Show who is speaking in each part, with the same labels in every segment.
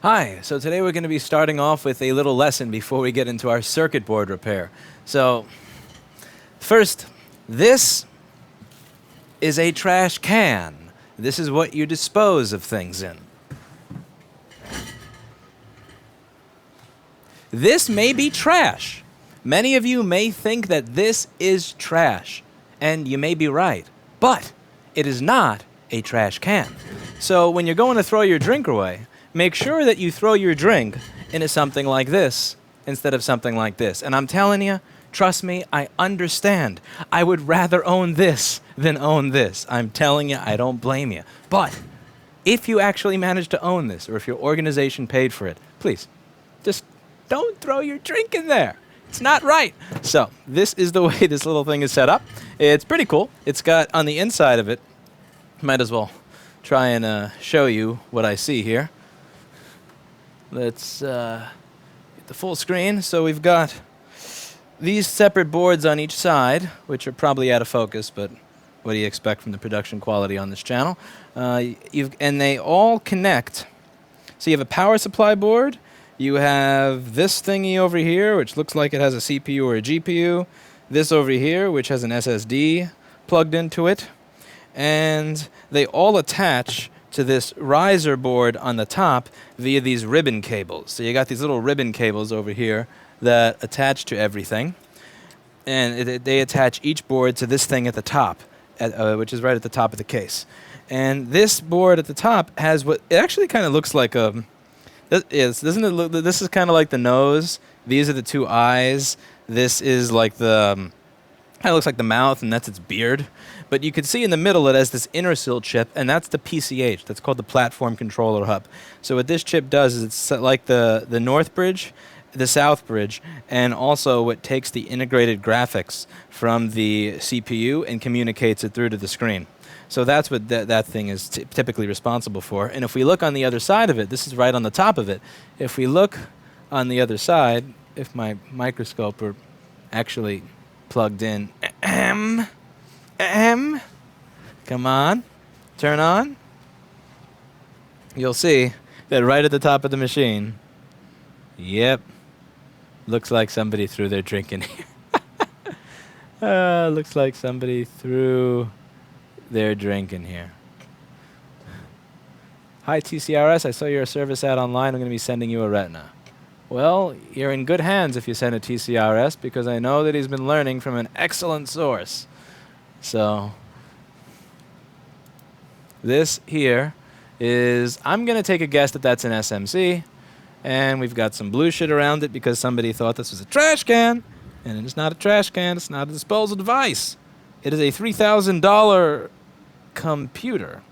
Speaker 1: Hi, so today we're going to be starting off with a little lesson before we get into our circuit board repair. So, first, this is a trash can. This is what you dispose of things in. This may be trash. Many of you may think that this is trash, and you may be right, but it is not a trash can. So when you're going to throw your drink away, make sure that you throw your drink into something like this instead of something like this. And I'm telling you, trust me, I understand. I would rather own this than own this. I'm telling you, I don't blame you. But if you actually manage to own this, or if your organization paid for it, please, just don't throw your drink in there. It's not right. So this is the way this little thing is set up. It's pretty cool. It's got on the inside of it, might as well try and show you what I see here. Let's get the full screen. So we've got these separate boards on each side, which are probably out of focus, but what do you expect from the production quality on this channel? And they all connect. So you have a power supply board. You have this thingy over here, which looks like it has a CPU or a GPU. This over here, which has an SSD plugged into it. And they all attach to this riser board on the top via these ribbon cables. So you got these little ribbon cables over here that attach to everything. And they attach each board to this thing at the top, which is right at the top of the case. And this board at the top has what it actually kind of looks like a... Doesn't it look, this is kind of like the nose. These are the two eyes. This is like the... kind of looks like the mouth, and that's its beard. But you can see in the middle it has this intersil chip, and that's the PCH. That's called the Platform Controller Hub. So what this chip does is it's like the North Bridge, the South Bridge, and also what takes the integrated graphics from the CPU and communicates it through to the screen. So that's what that thing is typically responsible for. And if we look on the other side of it, this is right on the top of it. If we look on the other side, if my microscope were actually plugged in, come on, turn on, you'll see that right at the top of the machine, yep, looks like somebody threw their drink in here. Looks like somebody threw their drink in here. Hi TCRS, I saw your service ad online. I'm going to be sending you a retina. Well, you're in good hands if you send a TCRS, because I know that he's been learning from an excellent source. So this here is, I'm going to take a guess that that's an SMC, and we've got some blue shit around it because somebody thought this was a trash can, and it's not a trash can, it's not a disposal device. It is a $3,000 computer.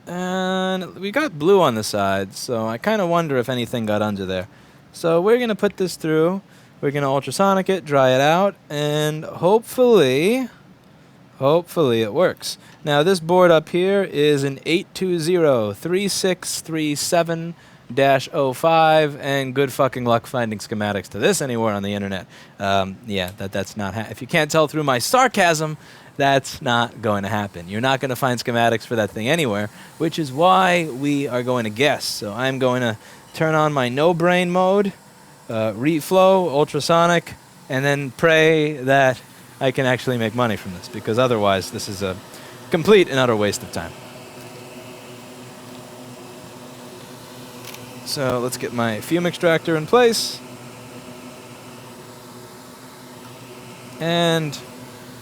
Speaker 1: And we got blue on the side, so I kind of wonder if anything got under there. So we're going to put this through. We're going to ultrasonic it, dry it out, and hopefully it works. Now this board up here is an 820-3637-05, and good fucking luck finding schematics to this anywhere on the internet. Yeah, that's not if you can't tell through my sarcasm, that's not going to happen. You're not going to find schematics for that thing anywhere, which is why we are going to guess. So I'm going to turn on my no-brain mode, reflow, ultrasonic, and then pray that I can actually make money from this, because otherwise this is a complete and utter waste of time. So let's get my fume extractor in place. And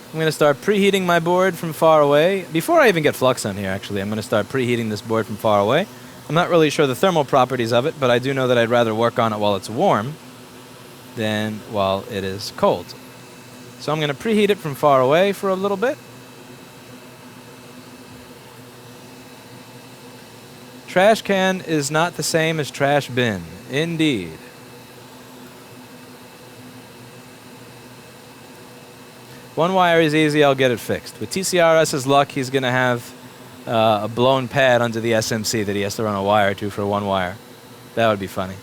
Speaker 1: I'm going to start preheating my board from far away. Before I even get flux on here, actually, I'm going to start preheating this board from far away. I'm not really sure the thermal properties of it, but I do know that I'd rather work on it while it's warm than while it is cold. So I'm going to preheat it from far away for a little bit. Trash can is not the same as trash bin. Indeed. One wire is easy, I'll get it fixed. With TCRS's luck, he's going to have a blown pad under the SMC that he has to run a wire to for one wire. That would be funny.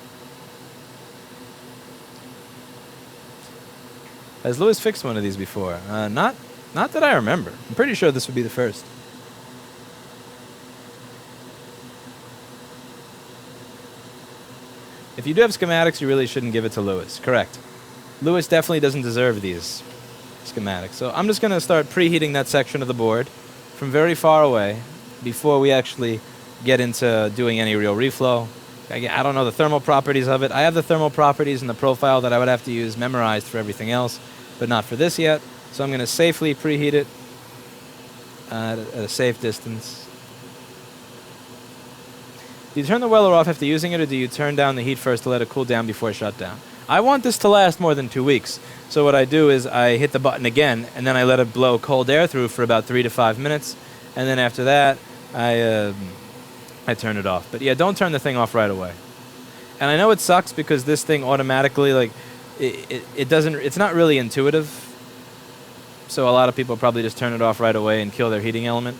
Speaker 1: Has Lewis fixed one of these before? Not that I remember. I'm pretty sure this would be the first. If you do have schematics, you really shouldn't give it to Lewis. Correct. Lewis definitely doesn't deserve these schematics. So I'm just going to start preheating that section of the board from very far away before we actually get into doing any real reflow. I don't know the thermal properties of it. I have the thermal properties in the profile that I would have to use memorized for everything else, but not for this yet. So I'm going to safely preheat it at a safe distance. Do you turn the weller off after using it, or do you turn down the heat first to let it cool down before shutdown? I want this to last more than 2 weeks. So what I do is I hit the button again, and then I let it blow cold air through for about 3 to 5 minutes. And then after that, I turn it off. But yeah, don't turn the thing off right away. And I know it sucks because this thing automatically, like, it doesn't, it's not really intuitive. So a lot of people probably just turn it off right away and kill their heating element,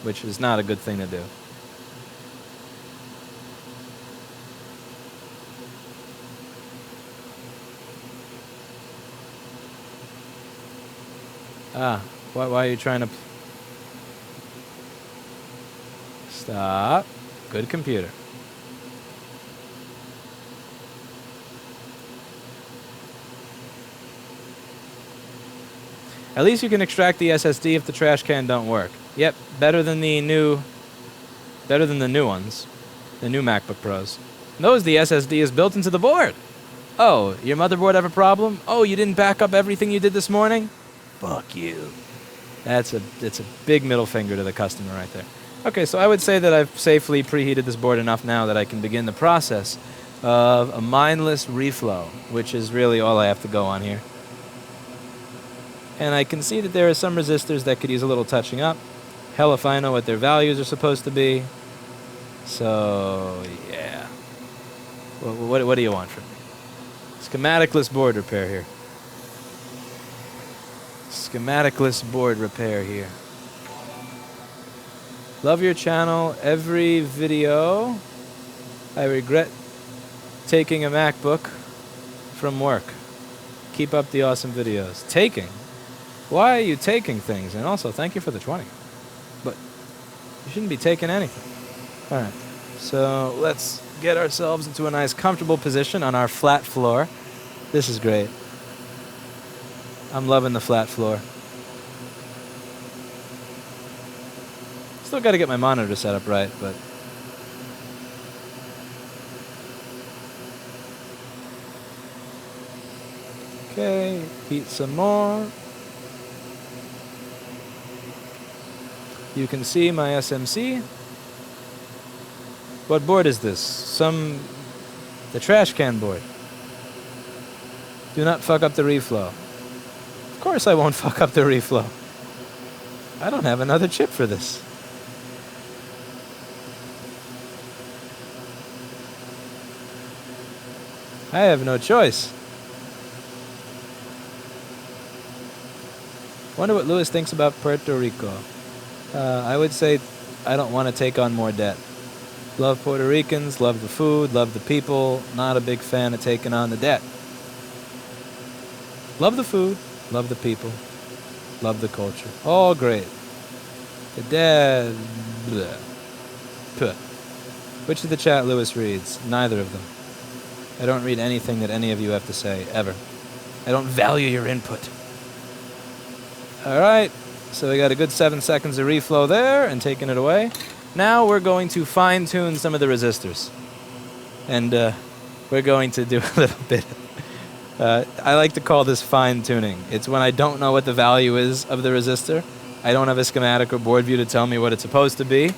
Speaker 1: which is not a good thing to do. Why are you trying to... Stop. Good computer. At least you can extract the SSD if the trash can don't work. Yep, better than the new ones, the new MacBook Pros. Those, the SSD is built into the board. Oh, your motherboard have a problem? Oh, you didn't back up everything you did this morning? Fuck you. It's a big middle finger to the customer right there. Okay, so I would say that I've safely preheated this board enough now that I can begin the process of a mindless reflow, which is really all I have to go on here. And I can see that there are some resistors that could use a little touching up. Hell if I know what their values are supposed to be. So, yeah. What do you want from me? Schematicless board repair here. Schematicless board repair here. Love your channel. Every video. I regret taking a MacBook from work. Keep up the awesome videos. Taking? Why are you taking things? And also, thank you for the 20. But you shouldn't be taking anything. All right. So let's get ourselves into a nice comfortable position on our flat floor. This is great. I'm loving the flat floor. Still got to get my monitor set up right, but... Okay, heat some more. You can see my SMC. What board is this? The trash can board. Do not fuck up the reflow. Of course I won't fuck up the reflow. I don't have another chip for this. I have no choice. Wonder what Lewis thinks about Puerto Rico. I would say I don't want to take on more debt. Love Puerto Ricans, love the food, love the people. Not a big fan of taking on the debt. Love the food, love the people, love the culture. All great. The debt... Bleh. Puh. Which of the chat Lewis reads? Neither of them. I don't read anything that any of you have to say, ever. I don't value your input. Alright, so we got a good 7 seconds of reflow there and taking it away. Now we're going to fine-tune some of the resistors. And we're going to do a little bit. I like to call this fine-tuning. It's when I don't know what the value is of the resistor. I don't have a schematic or board view to tell me what it's supposed to be.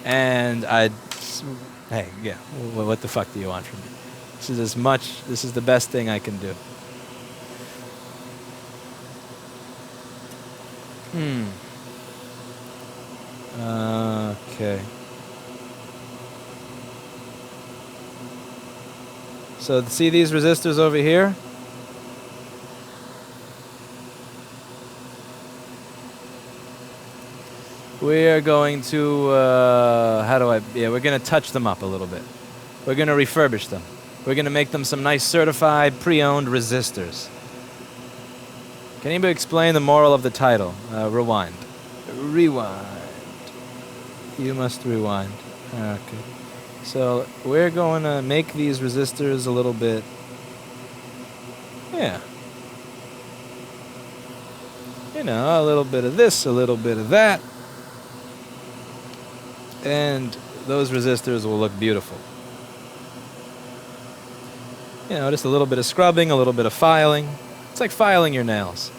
Speaker 1: And hey, yeah, what the fuck do you want from me? This is the best thing I can do. Okay. So see these resistors over here? We are going to, we're going to touch them up a little bit. We're going to refurbish them. We're going to make them some nice certified pre-owned resistors. Can anybody explain the moral of the title? Rewind. Rewind. You must rewind. Okay. So we're going to make these resistors a little bit, yeah. You know, a little bit of this, a little bit of that. And those resistors will look beautiful. You know, just a little bit of scrubbing, a little bit of filing. It's like filing your nails.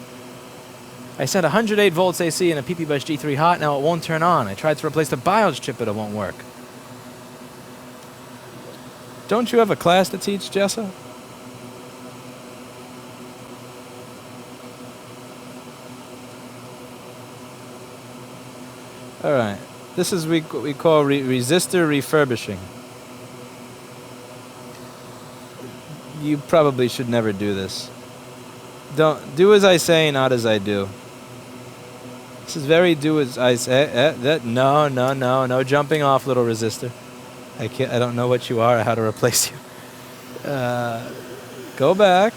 Speaker 1: I set 108 volts AC in a PP Bus G3 hot, now it won't turn on. I tried to replace the BIOS chip, but it won't work. Don't you have a class to teach, Jessa? Alright. This is what we call resistor refurbishing. You probably should never do this. Don't do as I say, not as I do. This is very do as I say. No jumping off, little resistor. I can't. I don't know what you are or how to replace you. Go back.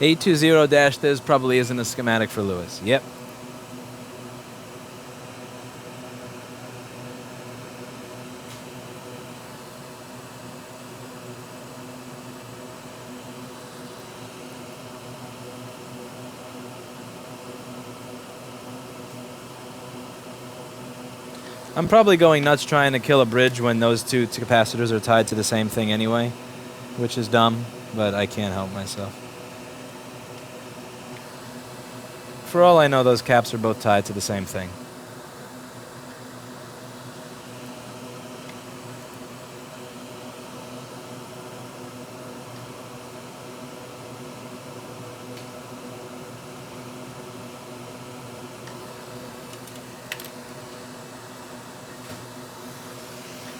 Speaker 1: A20-this probably isn't a schematic for Lewis. Yep. I'm probably going nuts trying to kill a bridge when those two capacitors are tied to the same thing anyway, which is dumb, but I can't help myself. For all I know, those caps are both tied to the same thing.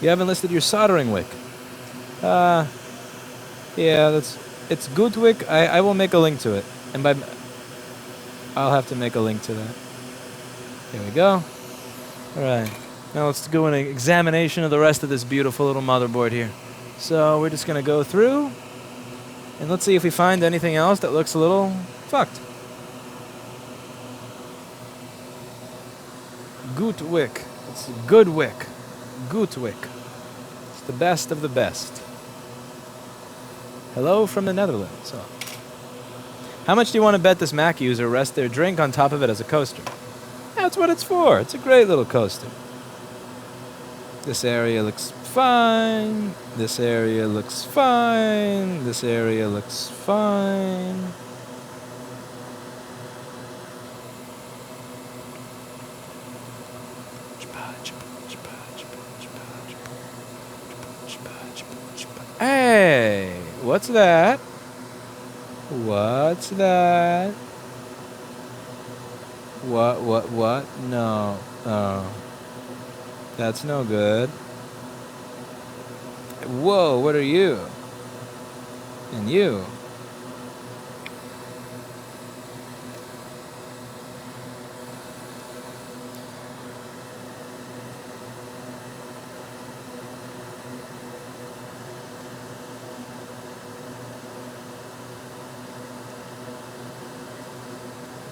Speaker 1: You haven't listed your soldering wick. Yeah, it's good wick. I will make a link to it, and I'll have to make a link to that. There we go. All right. Now let's go in an examination of the rest of this beautiful little motherboard here. So we're just going to go through, and let's see if we find anything else that looks a little fucked. Good wick. It's a good wick. Good wick. It's the best of the best. Hello from the Netherlands. Oh. How much do you want to bet this Mac user rests their drink on top of it as a coaster? That's what it's for. It's a great little coaster. This area looks fine. This area looks fine. This area looks fine. Hey, what's that? What's that? What? No. Oh. That's no good. Whoa, what are you? And you?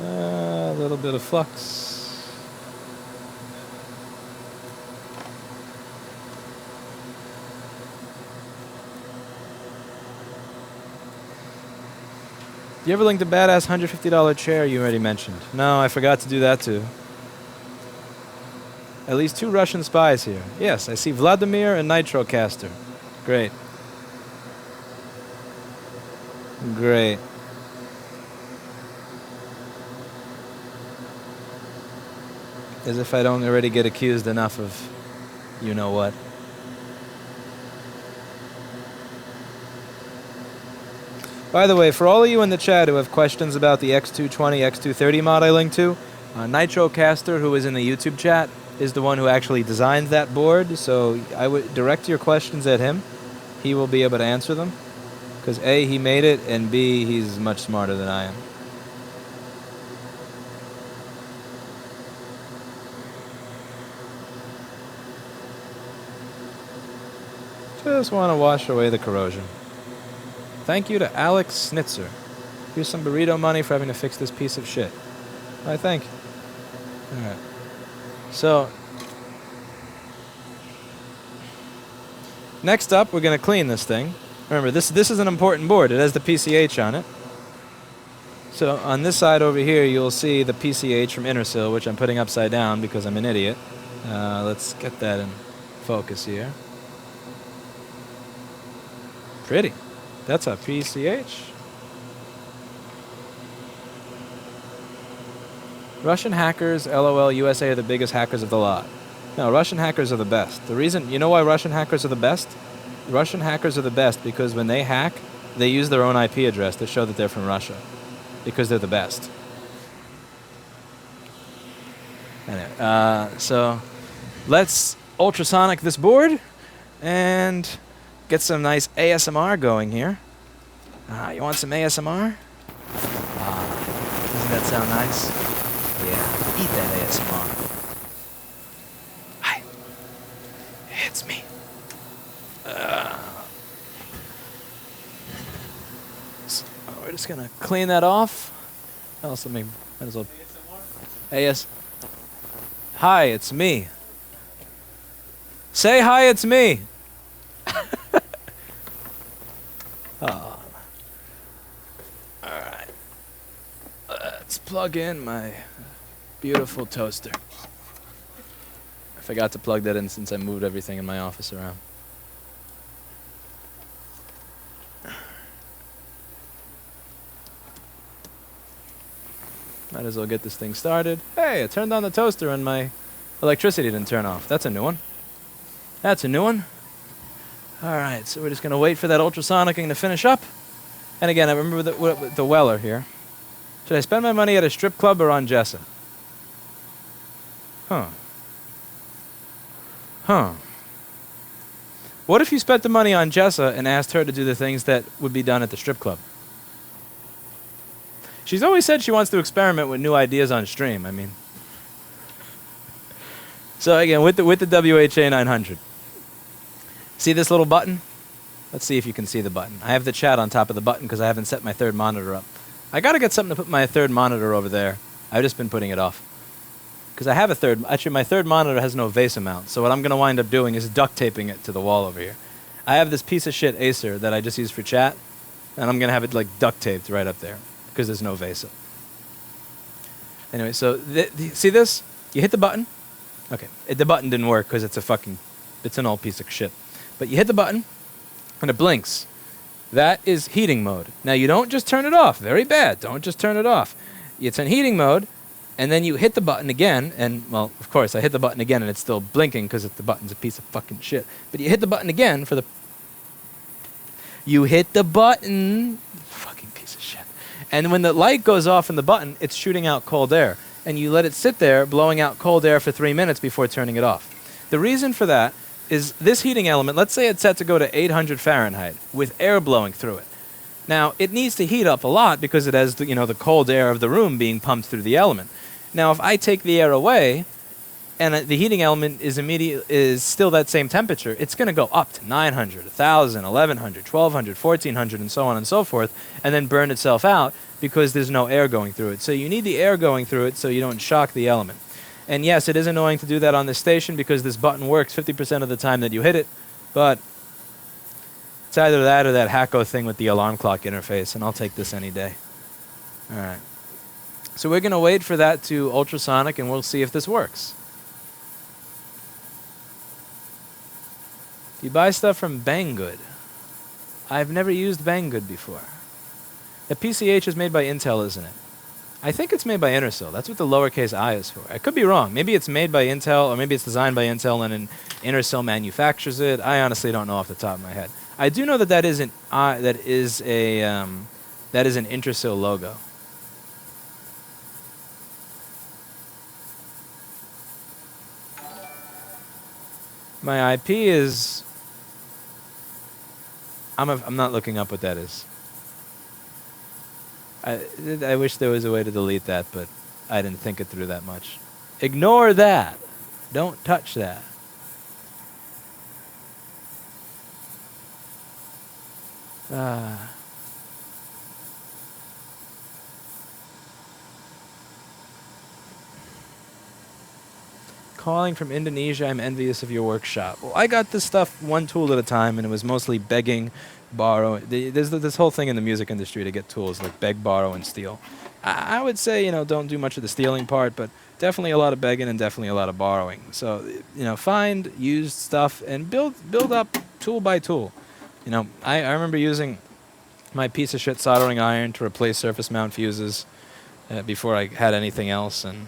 Speaker 1: A little bit of flux. Do you ever link the badass $150 chair you already mentioned? No, I forgot to do that too. At least 2 Russian spies here. Yes, I see Vladimir and Nitrocaster. Great. Great. As if I don't already get accused enough of you know what. By the way, for all of you in the chat who have questions about the X220, X230 mod I linked to, Nitrocaster, who is in the YouTube chat, is the one who actually designed that board, so I would direct your questions at him. He will be able to answer them. Because A, he made it, and B, he's much smarter than I am. Just want to wash away the corrosion. Thank you to Alex Snitzer. Here's some burrito money for having to fix this piece of shit. I think. Alright. So, next up, we're going to clean this thing. Remember, this is an important board. It has the PCH on it. So on this side over here, you'll see the PCH from Intersil, which I'm putting upside down because I'm an idiot. Let's get that in focus here. Pretty. That's a PCH. Russian hackers, LOL, USA are the biggest hackers of the lot. No, Russian hackers are the best. The reason, you know why Russian hackers are the best? Russian hackers are the best because when they hack, they use their own IP address to show that they're from Russia. Because they're the best. Anyway, so let's ultrasonic this board and get some nice ASMR going here. You want some ASMR? Doesn't that sound nice? Yeah, eat that ASMR. Hi, it's me. So we're just gonna clean that off. Also, might as well. AS. Hi, it's me. Say hi, it's me. Oh. Alright. Let's plug in my beautiful toaster. I forgot to plug that in since I moved everything in my office around. Might as well get this thing started. Hey, I turned on the toaster and my electricity didn't turn off. That's a new one. That's a new one. Alright, so we're just going to wait for that ultrasonicing to finish up. And again, I remember the Weller here. Should I spend my money at a strip club or on Jessa? What if you spent the money on Jessa and asked her to do the things that would be done at the strip club? She's always said she wants to experiment with new ideas on stream. I mean, so again, with the WHA 900. See this little button? Let's see if you can see the button. I have the chat on top of the button because I haven't set my third monitor up. I got to get something to put my third monitor over there. I've just been putting it off. Because I have a third, actually my third monitor has no VESA mount, so what I'm going to wind up doing is duct taping it to the wall over here. I have this piece of shit Acer that I just use for chat, and I'm going to have it like duct taped right up there. Because there's no VESA. Anyway, so see this? You hit the button. Okay, the button didn't work because it's an old piece of shit. But you hit the button, and it blinks. That is heating mode. Now you don't just turn it off. Very bad. Don't just turn it off. It's in heating mode, and then you hit the button again, and well, of course, I hit the button again, and it's still blinking because the button's a piece of fucking shit. But you hit the button again for the. You hit the button. Fucking piece of shit. And when the light goes off in the button, it's shooting out cold air. And you let it sit there, blowing out cold air for 3 minutes before turning it off. The reason for that is this heating element, let's say it's set to go to 800 Fahrenheit with air blowing through it. Now, it needs to heat up a lot because it has the cold air of the room being pumped through the element. Now, if I take the air away, and the heating element is still that same temperature, it's going to go up to 900, 1,000, 1,100, 1,200, 1,400, and so on and so forth, and then burn itself out because there's no air going through it. So you need the air going through it so you don't shock the element. And yes, it is annoying to do that on this station because this button works 50% of the time that you hit it, but it's either that or that Hacko thing with the alarm clock interface, and I'll take this any day. All right. So we're going to wait for that to ultrasonic, and we'll see if this works. You buy stuff from Banggood. I've never used Banggood before. The PCH is made by Intel, isn't it? I think it's made by Intersil. That's what the lowercase I is for. I could be wrong. Maybe it's made by Intel, or maybe it's designed by Intel and Intersil manufactures it. I honestly don't know off the top of my head. I do know that is an Intersil logo. My IP is. I'm not looking up what that is. I wish there was a way to delete that, but I didn't think it through that much. Ignore that. Don't touch that. Uh, Calling from Indonesia, I'm envious of your workshop. Well, I got this stuff one tool at a time, and it was mostly begging, borrow. There's this whole thing in the music industry to get tools, like beg, borrow, and steal. I would say, don't do much of the stealing part, but definitely a lot of begging and definitely a lot of borrowing. So, find used stuff and build up tool by tool. I remember using my piece of shit soldering iron to replace surface mount fuses before I had anything else, and,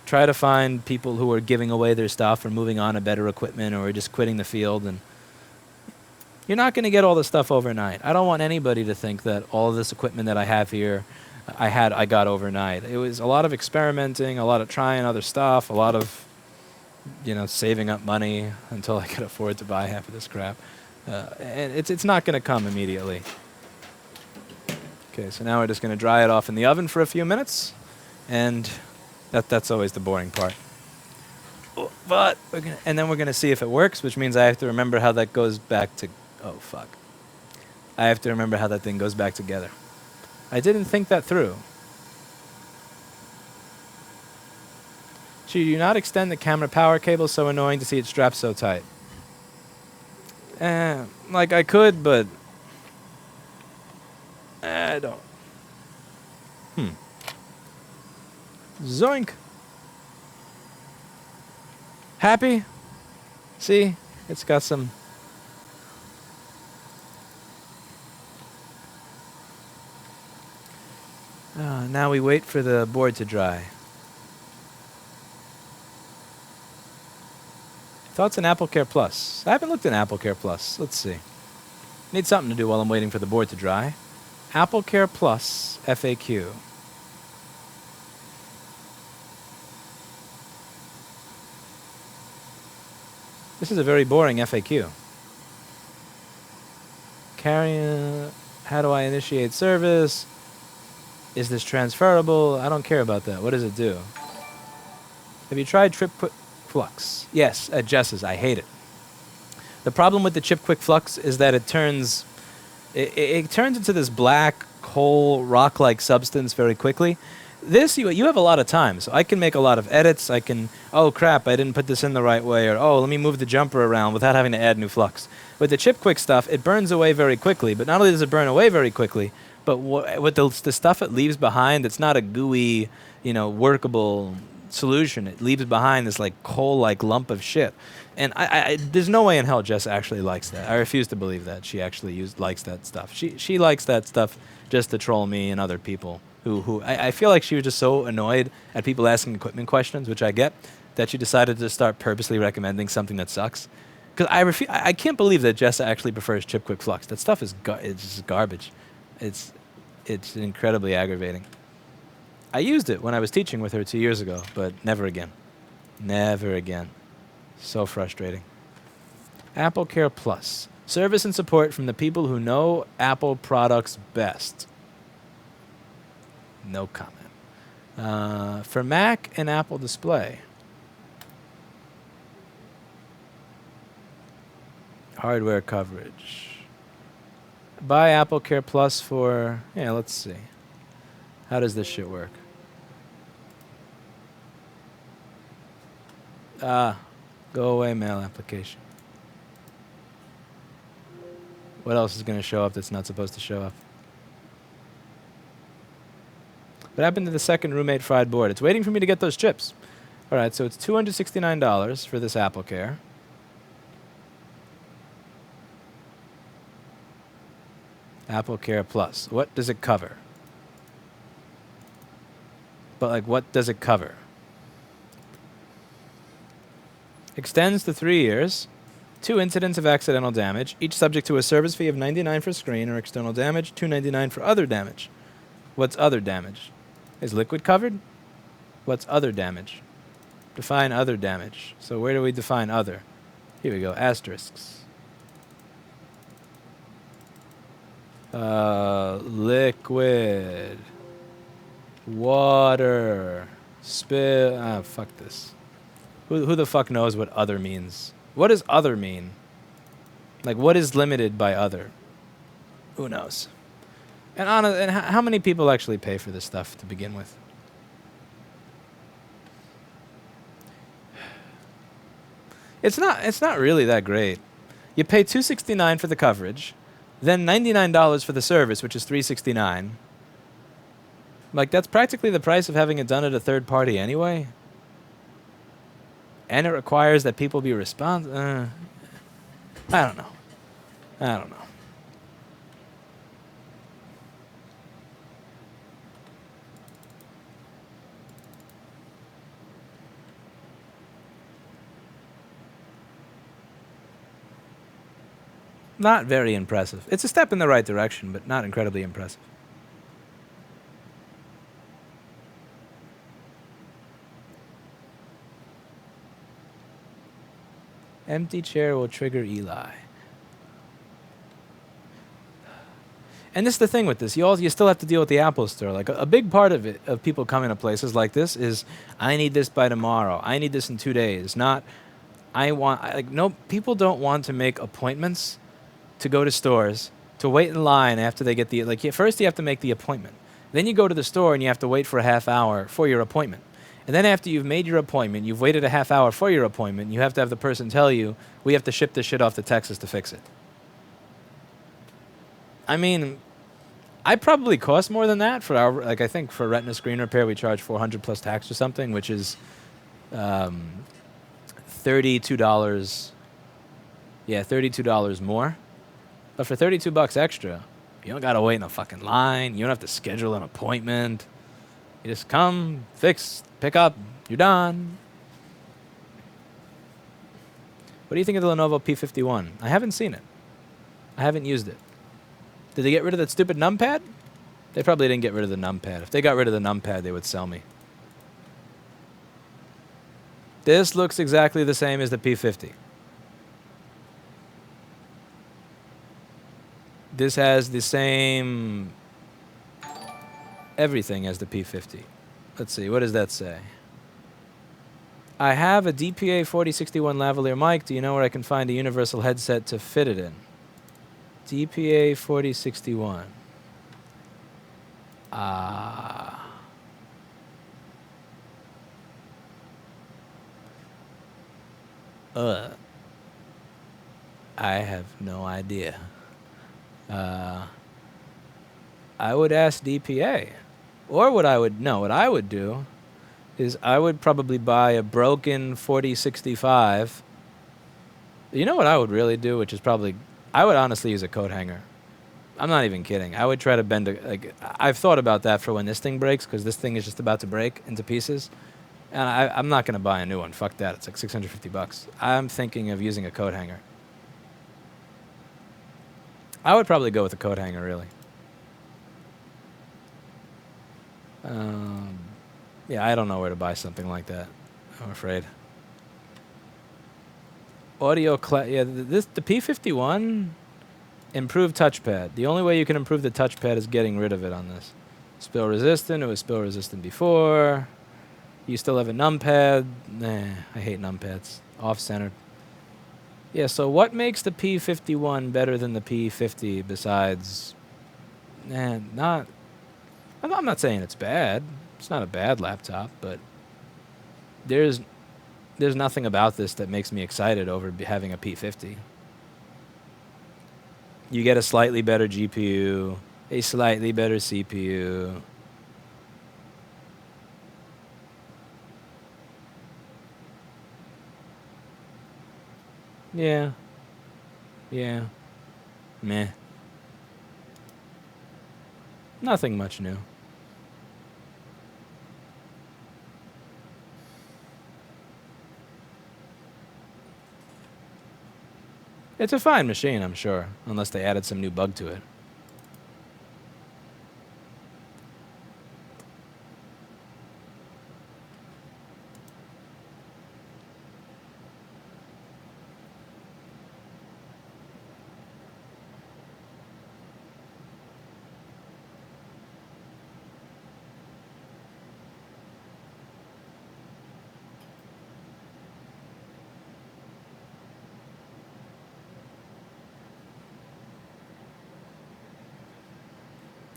Speaker 1: try to find people who are giving away their stuff or moving on to better equipment or just quitting the field. And you're not going to get all this stuff overnight. I don't want anybody to think that all of this equipment that I have here, I got overnight. It was a lot of experimenting, a lot of trying other stuff, a lot of, saving up money until I could afford to buy half of this crap. And it's not going to come immediately. Okay, so now we're just going to dry it off in the oven for a few minutes, and that's always the boring part. But then we're gonna see if it works, which means I have to remember how that goes back to. Oh fuck! I have to remember how that thing goes back together. I didn't think that through. Should you not extend the camera power cable? So annoying to see it strapped so tight. Like I could, but I don't. Zoink. Happy? See? It's got some... now we wait for the board to dry. Thoughts on AppleCare Plus? I haven't looked at AppleCare Plus. Let's see. Need something to do while I'm waiting for the board to dry. AppleCare Plus FAQ. This is a very boring FAQ. How do I initiate service? Is this transferable? I don't care about that. What does it do? Have you tried Chip Quick Flux? Yes, at Jess's. I hate it. The problem with the Chip Quick Flux is that it turns into this black coal rock-like substance very quickly. This, you have a lot of time, so I can make a lot of edits. I can, oh crap, I didn't put this in the right way, or oh, let me move the jumper around without having to add new flux. With the Chip Quick stuff, it burns away very quickly, but not only does it burn away very quickly, but with the stuff it leaves behind, it's not a gooey, workable solution. It leaves behind this like coal-like lump of shit. And there's no way in hell Jess actually likes that. I refuse to believe that she actually likes that stuff. She likes that stuff just to troll me and other people. I feel like she was just so annoyed at people asking equipment questions, which I get, that she decided to start purposely recommending something that sucks. Because I can't believe that Jess actually prefers Chip Quick Flux. That stuff is it's just garbage. It's incredibly aggravating. I used it when I was teaching with her 2 years ago, but never again. Never again. So frustrating. AppleCare Plus. Service and support from the people who know Apple products best. No comment. For Mac and Apple Display. Hardware coverage. Buy AppleCare Plus for... Yeah, let's see. How does this shit work? Go away, mail application. What else is going to show up that's not supposed to show up? What happened to the second roommate fried board? It's waiting for me to get those chips. All right, so it's $269 for this AppleCare. AppleCare Plus. What does it cover? But, like, what does it cover? Extends to 3 years. 2 incidents of accidental damage, each subject to a service fee of $99 for screen or external damage, $299 for other damage. What's other damage? Is liquid covered? What's other damage? Define other damage. So where do we define other? Here we go, asterisks. Liquid. Water. Spill. Ah, fuck this. Who the fuck knows what other means? What does other mean? Like, what is limited by other? Who knows? And how many people actually pay for this stuff to begin with? It's not really that great. You pay $269 for the coverage, then $99 for the service, which is $369. Like, that's practically the price of having it done at a third party anyway. And it requires that people be responsive. I don't know. I don't know. Not very impressive. It's a step in the right direction, but not incredibly impressive. Empty chair will trigger Eli. And this is the thing with this. You still have to deal with the Apple Store. Like, a big part of it, of people coming to places like this is, I need this by tomorrow. I need this in 2 days. Not, no, people don't want to make appointments to go to stores, to wait in line after they get first you have to make the appointment. Then you go to the store and you have to wait for a half hour for your appointment. And then after you've made your appointment, you've waited a half hour for your appointment, you have to have the person tell you, we have to ship this shit off to Texas to fix it. I mean, I probably cost more than that for our, I think for retina screen repair we charge $400 plus tax or something, which is $32. Yeah, $32 more. But for $32 extra, you don't gotta wait in a fucking line. You don't have to schedule an appointment. You just come, fix, pick up, you're done. What do you think of the Lenovo P51? I haven't seen it. I haven't used it. Did they get rid of that stupid numpad? They probably didn't get rid of the numpad. If they got rid of the numpad, they would sell me. This looks exactly the same as the P50. This has the same everything as the P50. Let's see, what does that say? I have a DPA 4061 lavalier mic. Do you know where I can find a universal headset to fit it in? DPA 4061. I have no idea. I would ask DPA. Or what I would do is I would probably buy a broken 4065. You know what I would really do, which is probably, I would honestly use a coat hanger. I'm not even kidding. I would try to bend I've thought about that for when this thing breaks, because this thing is just about to break into pieces. And I'm not going to buy a new one. Fuck that. It's like $650. I'm thinking of using a coat hanger. I would probably go with a coat hanger, really. Yeah, I don't know where to buy something like that, I'm afraid. Yeah, the P51, improved touchpad. The only way you can improve the touchpad is getting rid of it on this. Spill resistant, it was spill resistant before. You still have a numpad. Nah, I hate numpads. Off-centered. Yeah, so what makes the P51 better than the P50 besides... I'm not saying it's bad. It's not a bad laptop, but there's nothing about this that makes me excited over having a P50. You get a slightly better GPU, a slightly better CPU. Yeah. Yeah. Meh. Nothing much new. It's a fine machine, I'm sure, unless they added some new bug to it.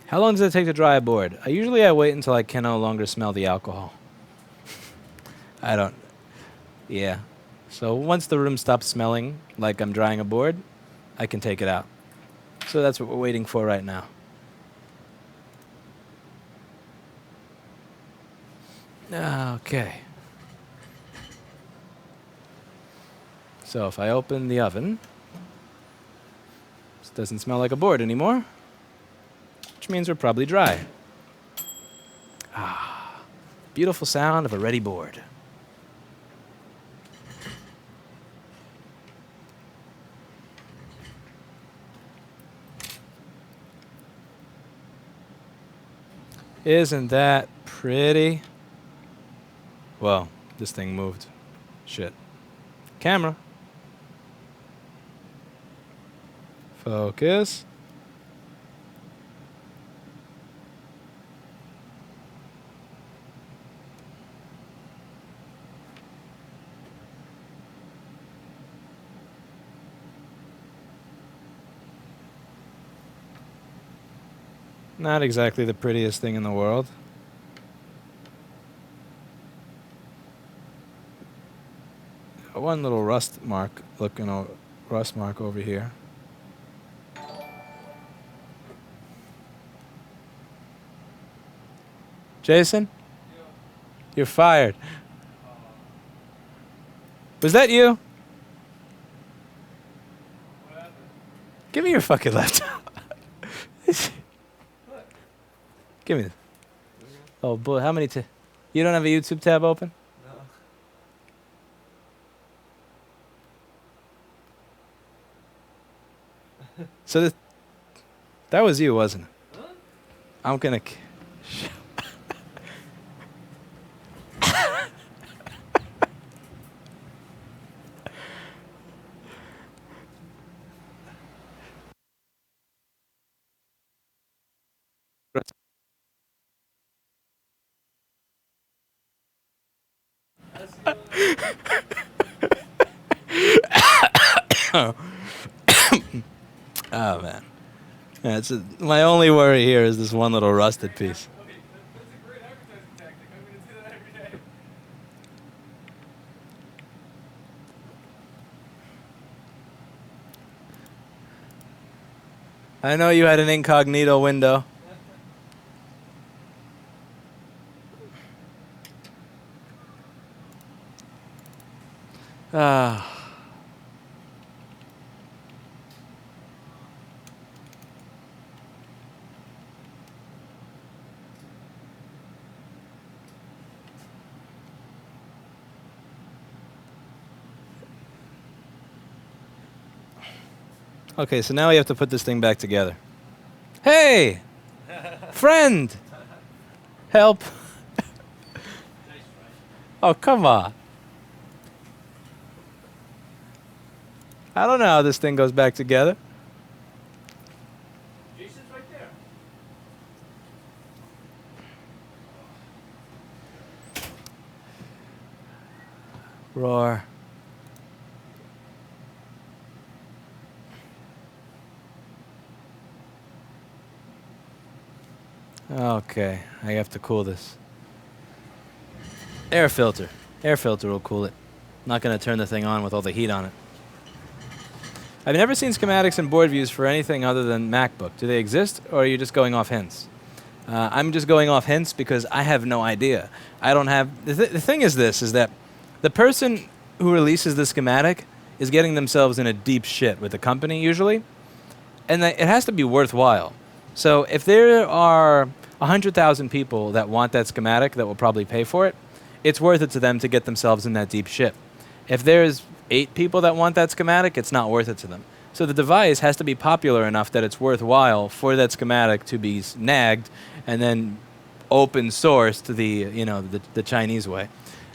Speaker 1: How long does it take to dry a board? Usually I wait until I can no longer smell the alcohol. I don't. Yeah. So once the room stops smelling like I'm drying a board, I can take it out. So that's what we're waiting for right now. Okay. So if I open the oven, this doesn't smell like a board anymore, which means we're probably dry. Ah, beautiful sound of a ready board. Isn't that pretty? Well, this thing moved. Shit. Camera. Focus. Not exactly the prettiest thing in the world. One little rust mark over here. Jason? Yeah. You're fired. Was that you? What happened? Give me your fucking laptop. Give me this. Oh, boy, how many you don't have a YouTube tab open? No. So that was you, wasn't it? Huh? I'm gonna... Oh, man. Yeah, my only worry here is this one little rusted piece. Okay, that's a great advertising tactic. I'm going to do that every day. I know you had an incognito window. Ah. Okay, so now we have to put this thing back together. Hey! Friend! Help! Oh, come on. I don't know how this thing goes back together. Jason's right there. Roar. Okay, I have to cool this. Air filter. Air filter will cool it. I'm not going to turn the thing on with all the heat on it. I've never seen schematics and board views for anything other than MacBook. Do they exist, or are you just going off hints? I'm just going off hints because I have no idea. I don't have... The thing is this, is that the person who releases the schematic is getting themselves in a deep shit with the company, usually, and it has to be worthwhile. So if there are 100,000 people that want that schematic that will probably pay for it, it's worth it to them to get themselves in that deep shit. If there's 8 people that want that schematic, it's not worth it to them. So the device has to be popular enough that it's worthwhile for that schematic to be snagged and then open sourced to the Chinese way.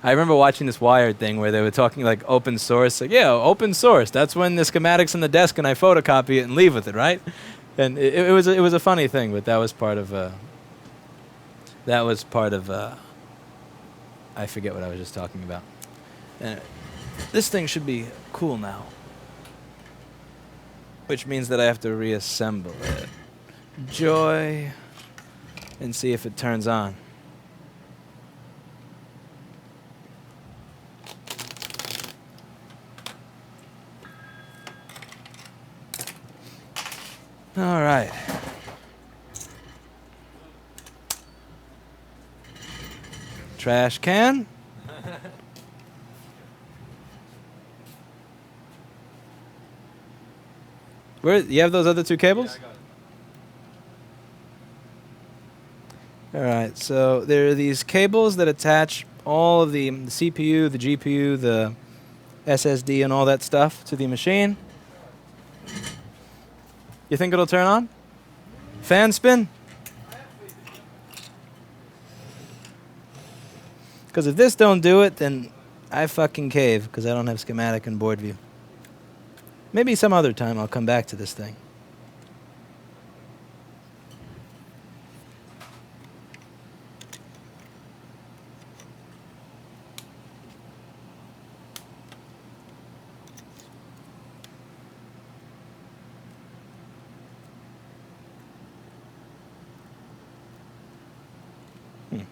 Speaker 1: I remember watching this Wired thing where they were talking like open source. Like, yeah, open source. That's when the schematic's on the desk and I photocopy it and leave with it, right? And it was a funny thing, but that was part of I forget what I was just talking about. This thing should be cool now, which means that I have to reassemble it. Joy. and see if it turns on. All right. Trash can. Where you have those other two cables?
Speaker 2: Yeah, I got it.
Speaker 1: All right, so there are these cables that attach all of the CPU, the GPU, the SSD, and all that stuff to the machine. You think it'll turn on? Fan spin? Because if this don't do it, then I fucking cave, because I don't have schematic and board view. Maybe some other time I'll come back to this thing.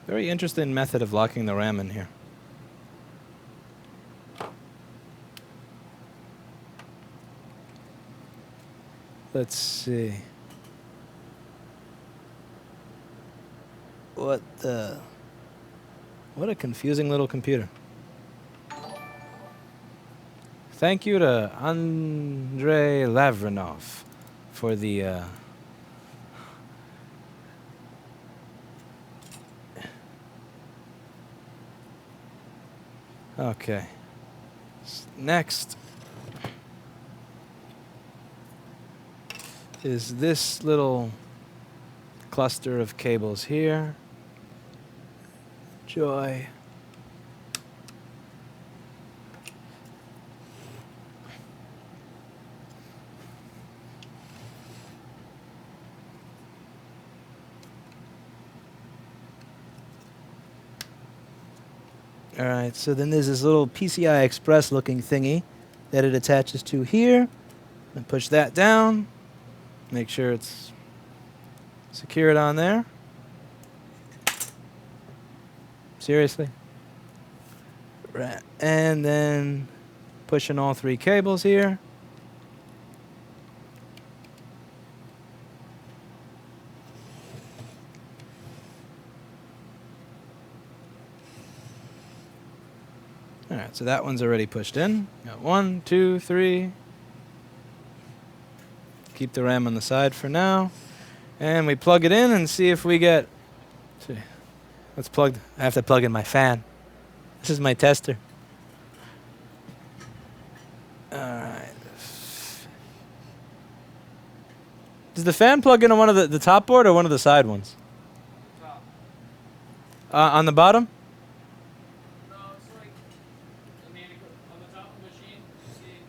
Speaker 1: Very interesting method of locking the RAM in here. Let's see. What a confusing little computer. Thank you to Andrei Lavrinov for the okay. Next is this little cluster of cables here. Joy. All right, so then there's this little PCI Express looking thingy that it attaches to here. And push that down. Make sure it's secured on there. Seriously? Right. And then pushing all three cables here. All right, so that one's already pushed in. Got 1, 2, 3. Keep the RAM on the side for now. And we plug it in and see if we get... See, let's plug... I have to plug in my fan. This is my tester. All right. Does the fan plug in on one of the top board or one of the side ones?
Speaker 2: Top.
Speaker 1: On the bottom?
Speaker 2: No, it's like, I mean, on the top of the machine, you see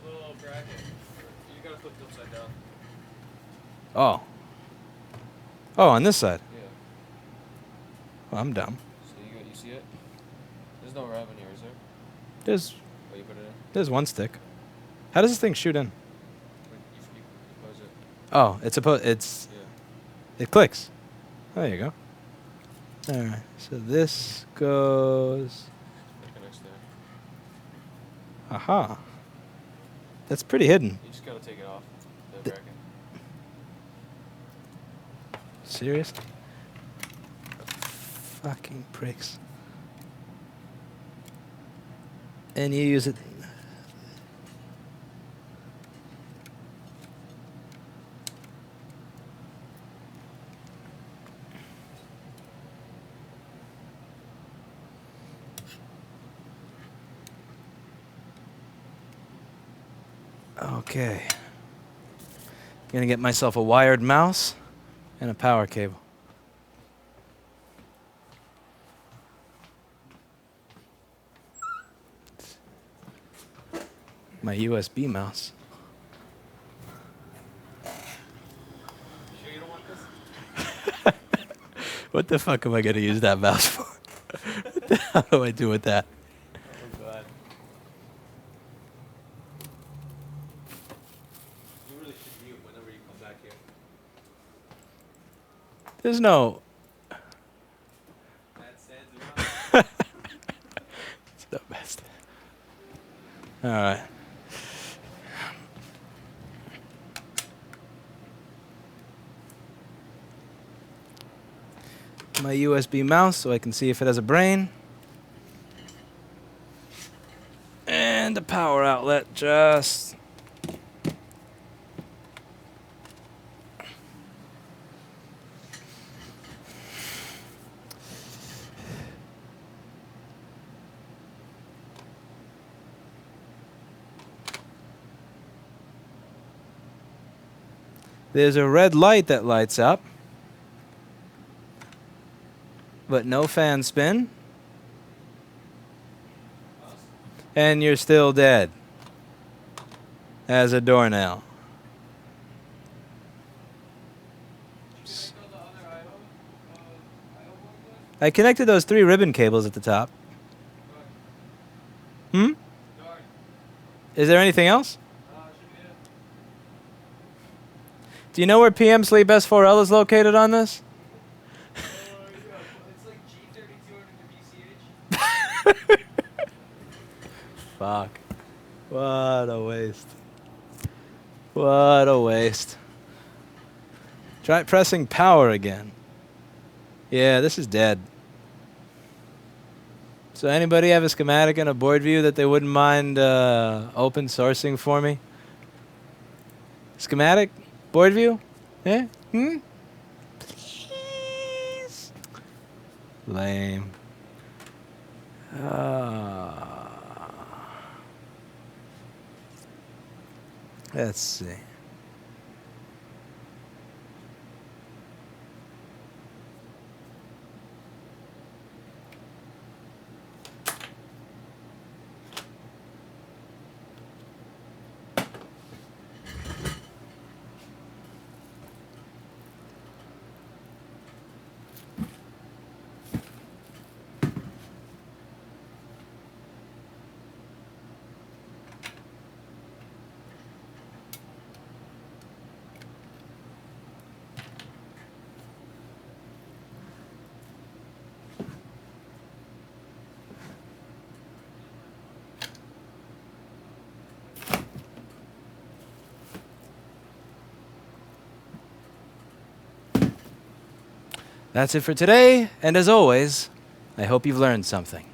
Speaker 2: the little bracket. You gotta flip it upside down.
Speaker 1: Oh. Oh, on this side.
Speaker 2: Yeah.
Speaker 1: Well, I'm dumb.
Speaker 2: So you see it? There's no RAM in here, is there?
Speaker 1: There's
Speaker 2: Oh, you put it in?
Speaker 1: there's one stick. How does this thing shoot in?
Speaker 2: You close it.
Speaker 1: Oh,
Speaker 2: Yeah.
Speaker 1: it clicks. There you go. All right. So this goes.
Speaker 2: That connects there.
Speaker 1: Aha. That's pretty hidden.
Speaker 2: You just gotta take it off the bracket.
Speaker 1: Seriously? Fucking pricks. And you use it. Okay. Gonna get myself a wired mouse and a power cable. My USB mouse.
Speaker 2: You sure you don't want this?
Speaker 1: What the fuck am I gonna use that mouse for? What the hell do I do with that?
Speaker 2: Oh, God. You really should mute whenever you come back here.
Speaker 1: There's no...
Speaker 2: That's sad.
Speaker 1: It's the best. All right. My USB mouse so I can see if it has a brain. And the power outlet just... There's a red light that lights up, but no fan spin. And you're still dead as a doornail. I connected those 3 ribbon cables at the top. Hmm? Is there anything else? Do you know where PM Sleep S4L is located on this?
Speaker 2: It's like G3200 BCH.
Speaker 1: Fuck. What a waste. What a waste. Try pressing power again. Yeah, this is dead. So anybody have a schematic and a board view that they wouldn't mind open sourcing for me? Schematic? Board view? Yeah? Hmm? Please? Lame. Let's see. That's it for today, and as always, I hope you've learned something.